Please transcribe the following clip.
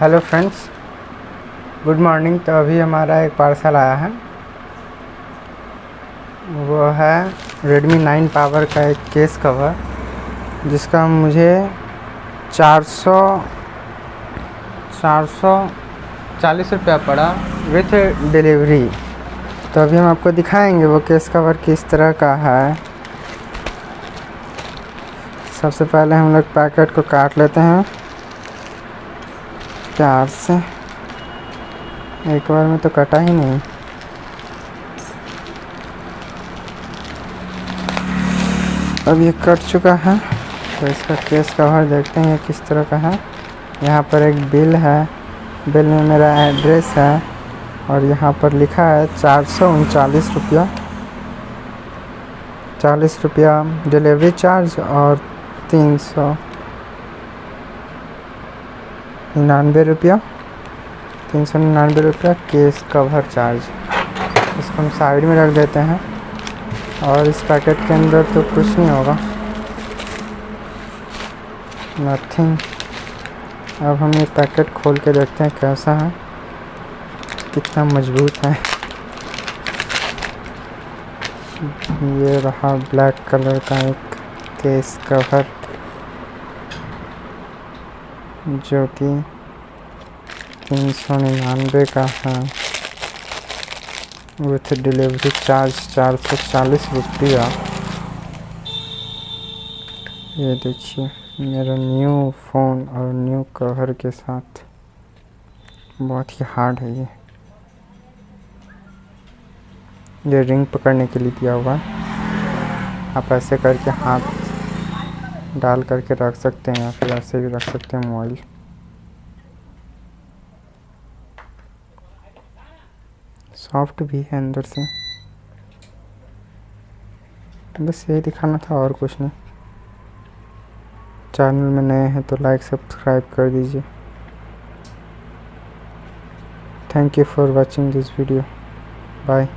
Hello friends, good morning. तो अभी हमारा एक पार्सल आया है, वो है Redmi 9 पावर का एक केस कवर, जिसका मुझे 440 रुपया पड़ा विथ डिलीवरी। तो अभी हम आपको दिखाएंगे वो केस कवर किस तरह का है। सबसे पहले हम लोग पैकेट को काट लेते हैं प्यार से। एक बार में तो कटा ही नहीं। अब ये कट चुका है, तो इसका केस कवर देखते हैं किस तरह का है। यहाँ पर एक बिल है, बिल में मेरा एड्रेस है और यहाँ पर लिखा है 439 रुपया, 40 रुपया डिलीवरी चार्ज और 399 रुपया केस कवर चार्ज। इसको हम साइड में रख देते हैं। और इस पैकेट के अंदर तो कुछ नहीं होगा, नथिंग। अब हम ये पैकेट खोल के देखते हैं कैसा है, कितना मजबूत है। ये रहा ब्लैक कलर का एक केस कवर, जो कि 399 का है विथ डिलीवरी चार्ज 440 रुपया। ये देखिए मेरा न्यू फ़ोन और न्यू कवर के साथ। बहुत ही हार्ड है ये रिंग पकड़ने के लिए दिया हुआ है। आप ऐसे करके हाथ डाल करके रख सकते हैं या फिर ऐसे भी रख सकते हैं मोबाइल। सॉफ्ट भी है अंदर से। बस यही दिखाना था और कुछ नहीं। चैनल में नए हैं तो लाइक सब्सक्राइब कर दीजिए। Thank you for watching this video. Bye.